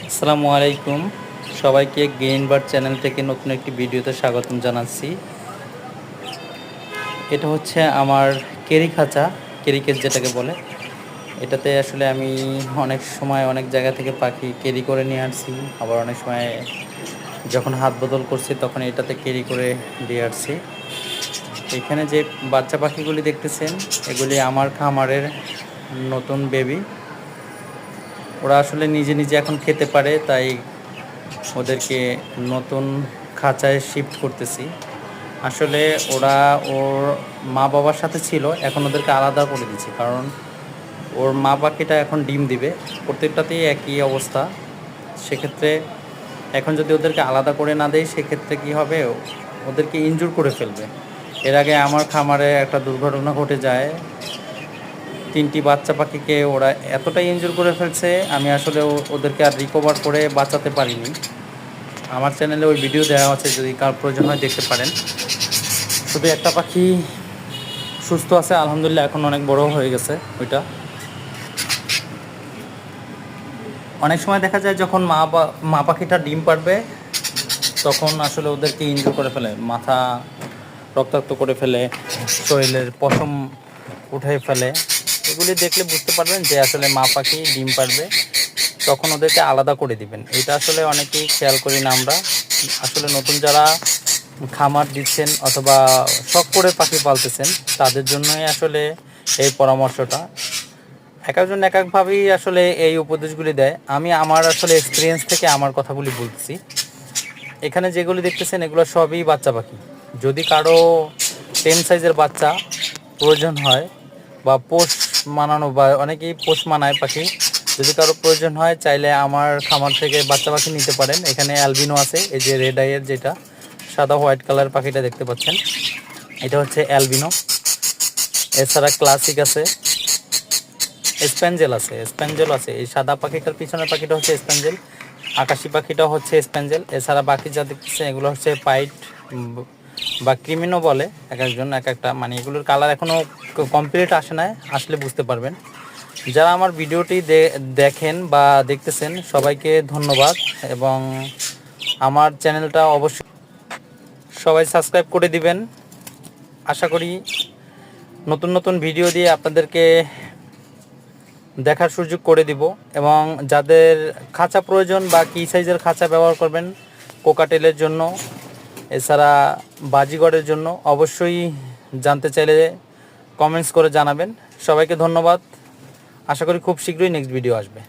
আসসালামু আলাইকুম, সবাইকে গেইন বার্ড চ্যানেল থেকে নতুন একটি ভিডিওতে স্বাগতম জানাচ্ছি। এটা হচ্ছে আমার কেরি খাঁচা, কেরি কেজ যেটাকে বলে। এটাতে আসলে আমি অনেক সময় অনেক জায়গা থেকে পাখি কেরি করে নিয়ে আসছি, আবার অনেক সময় যখন হাত বদল করছি তখন এটাতে কেরি করে দিয়ে আসছি। এখানে যে বাচ্চা পাখিগুলি দেখতেছেন, এগুলি আমার খামারের নতুন বেবি। ওরা আসলে নিজে নিজে এখন খেতে পারে, তাই ওদেরকে নতুন খাঁচায় শিফট করতেছি। আসলে ওরা ওর মা বাবার সাথে ছিল, এখন ওদেরকে আলাদা করে দিচ্ছি, কারণ ওর মা পাখিটা এখন ডিম দিবে। প্রত্যেকটাতেই একই অবস্থা। সেক্ষেত্রে এখন যদি ওদেরকে আলাদা করে না দেয়, সেক্ষেত্রে কী হবে, ওদেরকে ইনজুর করে ফেলবে। এর আগে আমার খামারে একটা দুর্ঘটনা ঘটে যায়। 3টি বাচ্চা পাখিকে ওরা এতটাই ইনজুর করে ফেলছে, আমি আসলে ওদেরকে আর রিকভার করে বাঁচাতে পারিনি। আমার চ্যানেলে ওই ভিডিও দেওয়া আছে, যদি কার প্রয়োজন হয় দেখতে পারেন। শুধু একটা পাখি সুস্থ আছে আলহামদুলিল্লাহ, এখন অনেক বড় হয়ে গেছে ওইটা। অনেক সময় দেখা যায় যখন মা পাখিটা ডিম পারবে, তখন আসলে ওদেরকে ইনজুর করে ফেলে, মাথা রক্তাক্ত করে ফেলে, শরীরের পশম উঠে ফেলে। এগুলি দেখলে বুঝতে পারবেন যে আসলে মা পাখি ডিম পারবে, তখন ওদেরকে আলাদা করে দিবেন। এটা আসলে অনেকেই খেয়াল করি না আমরা। আসলে নতুন যারা খামার দিচ্ছেন অথবা শখ করে পাখি পালতেছেন, তাদের জন্যই আসলে এই পরামর্শটা। এক একজন এক একভাবেই আসলে এই উপদেশগুলি দেয়। আমি আমার আসলে এক্সপিরিয়েন্স থেকে আমার কথাগুলি বলছি। এখানে যেগুলি দেখতেছেন এগুলো সবই বাচ্চা পাখি। যদি কারো 10 সাইজের বাচ্চা প্রয়োজন হয় বা পোষ মানানো, বা অনেকেই পোষ মানায় পাখি, যদি কারো প্রয়োজন হয় চাইলে আমার খামার থেকে বাচ্চা পাখি নিতে পারেন। এখানে অ্যালবিনো আছে, এই যে রেড আইয়ের যেটা সাদা হোয়াইট কালার পাখিটা দেখতে পাচ্ছেন, এটা হচ্ছে অ্যালবিনো। এছাড়া ক্লাসিক আছে, স্প্যাঞ্জেল আছে, স্প্যাঞ্জেল আছে। এই সাদা পাখিটার পিছনের পাখিটা হচ্ছে স্প্যাঞ্জেল, আকাশি পাখিটা হচ্ছে স্প্যাঞ্জেল। এছাড়া বাকি যা দেখতেছেন এগুলো হচ্ছে পাইট বা ক্রিমিনো বলে, এক একজন এক একটা, মানে এগুলোর কালার এখনও কমপ্লিট আসে না, আসলে বুঝতে পারবেন। যারা আমার ভিডিওটি দেখেন বা দেখতেছেন সবাইকে ধন্যবাদ, এবং আমার চ্যানেলটা অবশ্যই সবাই সাবস্ক্রাইব করে দিবেন। আশা করি নতুন নতুন ভিডিও দিয়ে আপনাদেরকে দেখার সুযোগ করে দিব। এবং যাদের খাঁচা প্রয়োজন বা কী সাইজের খাঁচা ব্যবহার করবেন কোকাটেলের জন্য, এছাড়া বাজিগরের জন্য, অবশ্যই জানতে চাইলে কমেন্টস করে জানাবেন। সবাইকে ধন্যবাদ। আশা করি খুব শীঘ্রই নেক্সট ভিডিও আসবে।